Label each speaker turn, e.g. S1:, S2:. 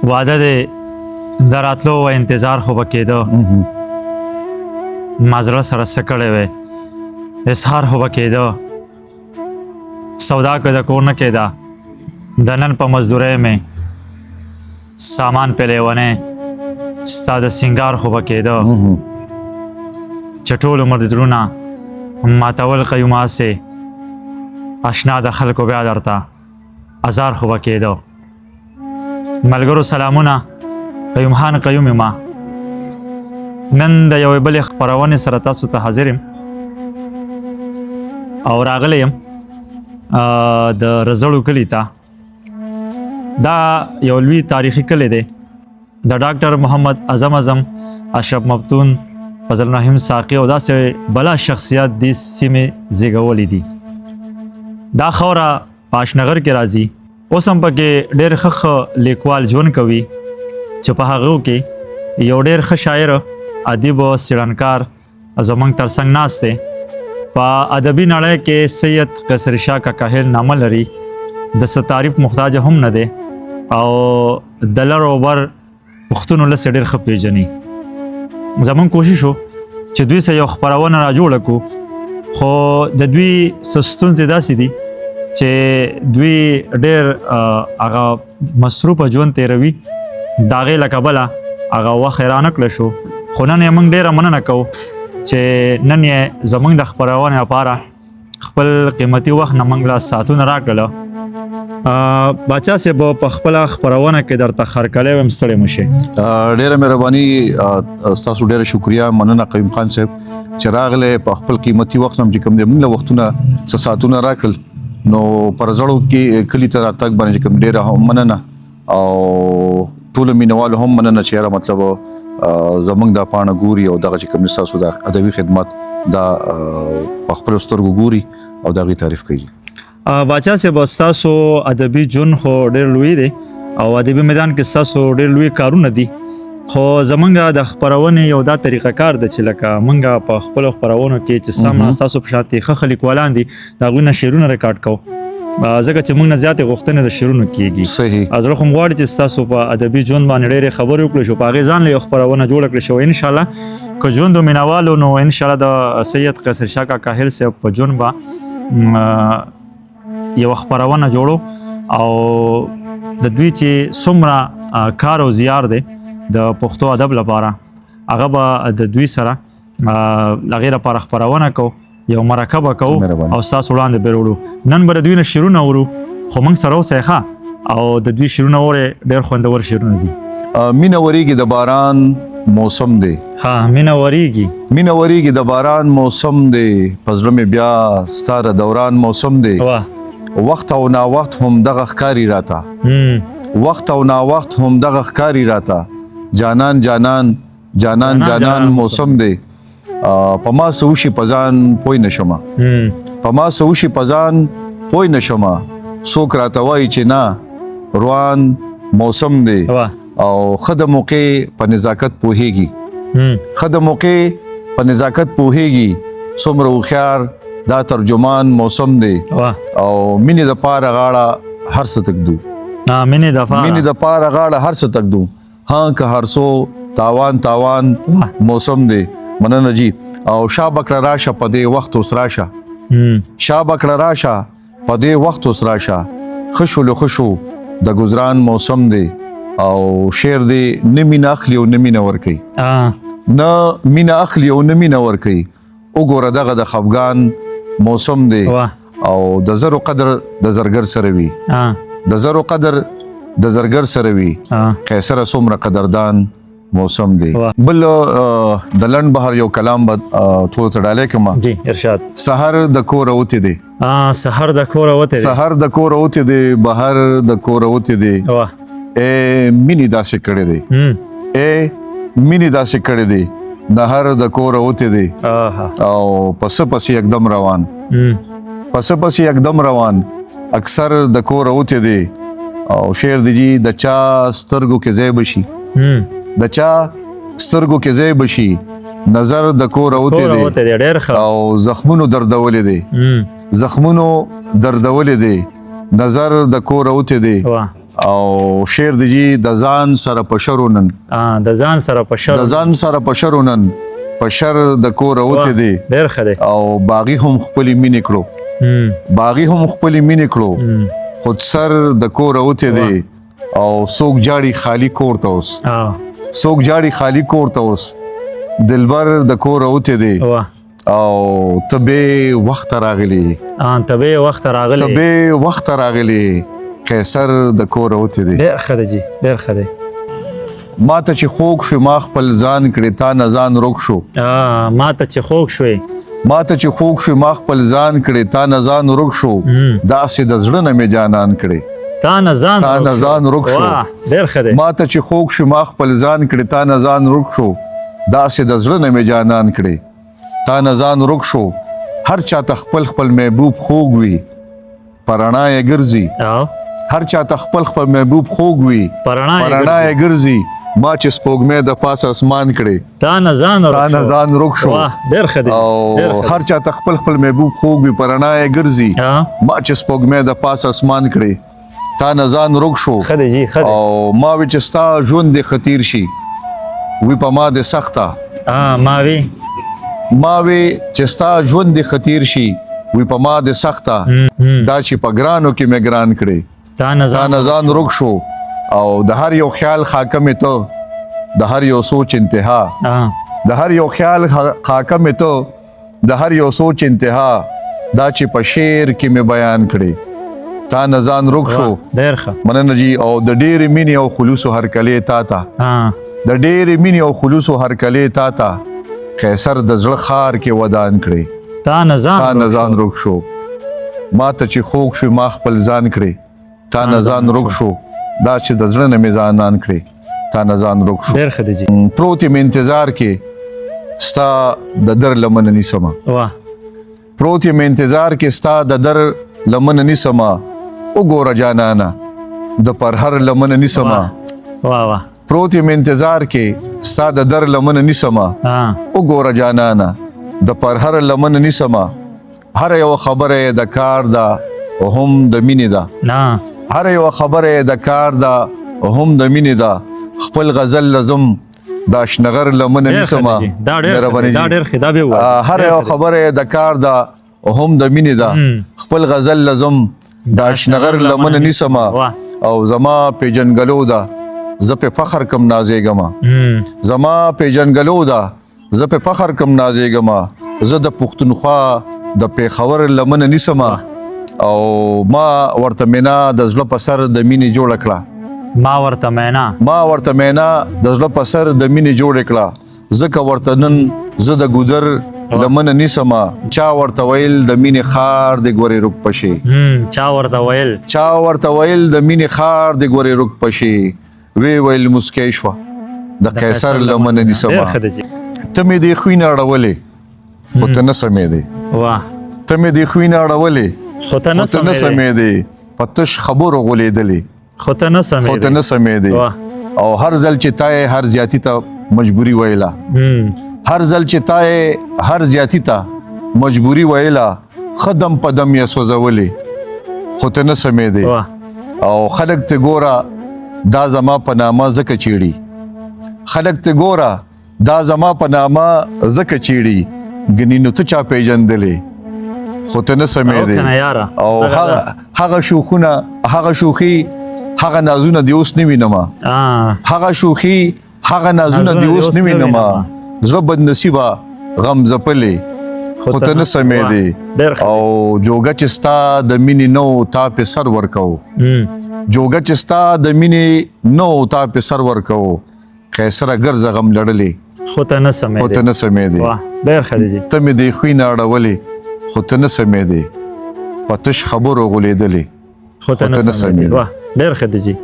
S1: واده دی د راتلو و انتظار خو به کېده ما زړه سره څه کړی وی اظهار خو به کېده سودا که د کور نه کېده د نن په مزدورۍ مې سامان پې لیونی ستا د سینګار خو به کېده چې ټول عمر د زړونه ماتول قیوم هسې اشنا د خلکو بیا درته ازار خو به کېده ملګرو سلامونه قیوم خان قیوم ما نن د یوې بلې خپرونې سره تاسو ته حاضر یم او راغلی یم د رزړو کلي ته دا یو لوی تاریخي کلی دی د ډاکټر محمد اعظم اشرف مفتون فضل الرحیم ساقي او داسې بلا شخصیت دې سیمې زیږولي دي دا خوره په اشنغر کې راځي اوس هم پکې ډېر ښه لیکوال ژوند کوي چې په هغو کې یو ډېر ښه شاعر ادیب او څېړنکار زموږ تر څنګ ناست دی په ادبي نړۍ کې سید قیصر شاه کاکاهیل نامه لري د څه تعریف محتاج هم نه دی او د لر او بر پښتون ولس ډېر ښه پېژني زموږ کوشش و چې دوی سره یو خپرونه را جوړه کړو خو د دوی څه ستونزې داسې دي چې دوی ډېر هغه مصروفه ژوند تېروي د هغې له کبله هغه وخت یې رانه کړی شو خو نن یې موږ ډېره مننه کوو چې نن یې زموږ د خپرونې لپاره خپل قیمتي وخت نه موږ له ساعتونه راکړله باچا صاحب په خپله خپرونه کې درته خرکلی ویم ستړی مه شئ
S2: ډېره مهرباني ستاسو ډېره شکریه مننه قیوم خان صاحب چې راغلی په خپل قیمتي وخت هم چې کوم دی موږ له وختونه څه ساعتونه راکړل نو پر زړو کې کلي ته راتګ باندې چې کوم ډېره هم مننه او ټولو مینوالو هم مننه چې یاره مطلب زموږ دا پاڼه ګوري او دغه چې کوم ستاسو د ادبي خدمت دا په خپلو سترګو ګوري او د هغې تعریف کوي
S1: باچا صاحب ستاسو ادبي ژوند خو ډېر لوی دی او ادبي میدان کې ستاسو ډېر لوی کارونه دي خو زمونږ د خپرونې یو دا طریقه کار ده چې لکه مونږ په خپلو خپرونو کې چې سم ستاسو په شان ښه لیکوالان دي د هغوی نه شعرونه ریکارډ کوو ځکه چې موږ نه زیاتې غوښتنې د شعرونو کېږي
S2: صحیح
S1: زړه خو م غواړي چې ستاسو په ادبي ژوند باندې ډېرې خبرې وکړو شو په هغې ځان له یو خپرونه جوړه کړې شو انشاءالله که ژوند و مینوالو نو انشاءالله د سید قیصر شاه کاکاهیل صاحب په ژوند به یو خپرونه جوړو او د دوی چې څومره کار او زیار دی د پښتو ادب لپاره هغه به د دوی سره هغې لپاره خپرونه کوو یو مرکه به کوو او ستاسو وړاندې به وړو نن به د دوی نه شعرونه اورو خو موږ سره اوسئ ښه او د دوی شعرونه اورئ ډېر خوندور شعرونه دي
S2: مینه وریږي د باران موسم دی
S1: ها مینه
S2: وریږي د باران موسم دی په زړه مې بیا ستا د دوران موسم دی وخت او ناوخت هم دغه ښکاري راته جانان موسم دی په ما څه وشي په ځان پوی نشمه څوک راته وایي چې نه روان موسم دی او ښه د موقع په نزاکت پوهیږي څومره هوښیار دا ترجمان موسم دی او مینې د پاره غاړه هر څه تکدو ها که هر څو تاوان موسم دی مننه جی او شاه بکړه راشه په دې وخت اوس راشه خشو د گزران موسم دی او شعر دی نه مینه اخلي او نه مینه ورکوي وګوره دغه د خفګان موسم دی او د زرو قدر د زرګر سره وي قیصره څومره قدردان موسم دی بل د لنډ بهر یو کلام به ټولو ته ډالۍ کړم
S1: جی ارشاد
S2: سحر د کوره وتې دی
S1: سحر د کوره وتې دی
S2: بهر د کوره وتې دی مینې داسې کړی دی نهر د کوره وتې دی او پس یکدم روان اکثر د کوره وتې دی او شعر دی جی د چا سترګو کې ځای بشي نظر د کوره وتې دی او زخمونو دردولې دی نظر د کوره وتې دی او شعر دی جی د ځان سره په شرونن
S1: د ځان سره په شر
S2: د ځان سره په شرونن په شر د کور اوته دی
S1: ډېر ښه دی
S2: او باغی هم خپل مینې کړو باغی هم خپل مینې کړو خود سر د کور اوته دی او څوک جاړي خالی کور ته اوس څوک جاړي خالی کور ته اوس دلبر د کور اوته دی او تبه وخت راغلی
S1: تبه وخت راغلی
S2: تبه وخت راغلی قیصر د کور اوته دی
S1: ډېر ښه دی جی ډېر ښه دی
S2: ما ته چې خوږ شو ما خپل ځان کړې تا نه ځان روک شو
S1: ما ته چې خوږ شوې
S2: ما ته چې خوږ شو ما خپل ځان کړې تا نه ځان روک شو داسې د زړه نه مې جانان کړې
S1: تا نه ځان
S2: روک شو
S1: ډېر ښه دی
S2: ما ته چې خوږ شو ما خپل ځان کړې تا نه ځان روک شو داسې د زړه نه مې جانان کړې تا نه ځان روک شو هر چاته خپل خپل محبوب خوږ وي پرانا یې ګرځي هر چاته خپل خپل محبوب خوږ وي پرانا یې ګرځي ما چې سپوږمۍ د پاس اسمان کړې
S1: تا نه
S2: ځان روک شو
S1: ډېر ښه دی
S2: او هر چاته خپل خپل محبوب خوږ وي پرانا یې ګرځي ما چې سپوږمۍ د پاس اسمان کړې تا نه ځان روک شو
S1: ښه دی جی ښه دی
S2: او ما وی چې ستا ژوند دې خطیر شي وی په ما دې سخته ما وی چې ستا ژوند دې خطیر شي وی په ما دې سخته دا چې په ګرانو کې مې ګران کړې تا نه ځان روک شو او د هر یو خیال خاکم ته د هر یو سوچ انتها د هر یو خیال خاکم ته د هر یو سوچ انتها دا چې په شعر کې مې بیان کړې تا نه ځان روک شو
S1: ډېر ښه
S2: مننه جی او د ډېرې مینې او خلوصو هرکلې تا ته د ډېرې مینې او خلوصو هرکلې تا ته قیصر د زړه خار کې ودان کړې تا نه ځان روک شو ما ته چې خوږ شو ما خپل ځان کړې تا نه ځان روک شو دا چې د زړه نه مې ځانان کړې تا نه ځان روک شو
S1: ډېر ښه دی جی
S2: پروت یم انتظار کې ستا د در لمنه نیسمه پروت یم انتظار کې ستا د در لمنه نیسمه وګوره جانانه د پر هر لمنه نیسمه پروت یم انتظار کې ستا د در لمنه نیسمه وګوره جانانه د پر هر لمنه نیسمه هر یو خبره د کار ده او هم د مینې ده هر یو خبره د کار ده او هم د مینې ده خپل غزل لزم د اشنغر لمنه نیسمه هر یو خبره د کار ده او هم د مینې ده خپل غزل لزم د اشنغر لمنه نیسمه او زما پیجنګلو ده زه په فخر کم نازېږم زما پیجنګلو ده زه په فخر کم نازېږم زه د پښتونخوا د پیښور لمنه نیسمه او ما ورته مینا د زړه په سر د مینې جوړ کړه ما ورته مینا د زړه په سر د مینې جوړ کړه زکه ورته نن زه د ګودر لمنه نیسمه چا ورته ویل د مینې خار د ګورې رک پشي چا ورته ویل د مینې خار د ګورې رک پشي وی ویل مسکی شوه د قیصر لمنه نیسمه ته مې دې خوینه اړولې خو ته نه سمې دی ته مې دې خوینه اړولې خو ته نه سمې دی په تش خبرو غولېدلې خو ته نه سمې دی او هر ځل چې تا هر زیاتی ته مجبوري ویله هر ځل چې تا هر زیاتی ته مجبوري ویله خدم په دم یې سوځولې خو ته نه سمې دی او خلک ته ګوره دا زما په نامه زکه چیړي خلک ته ګوره دا زما په نامه زکه چیړي ګنې نو ته چا پیژندلې خو ته نه سمې دی او هغه شوخونه هغه شوخي هغه نازونه دی اوس نه وینم هغه شوخي هغه نازونه دی اوس نه وینم زړه بد نصیبه غم زپلې خو ته نه سمې دی او جوګه چې ستا د مینې نو تا په سر ورکو جوګه چې ستا د مینې نو تا په سر ورکو قیصر ګرځه غم لړلې خو ته نه سمې دی ډېر ښه دی ته مې دې خوینه اړولې خو ته نه سمې دی په تش خبرو غولېدلې خو ته نه سمې دی ډېر ښه دی جی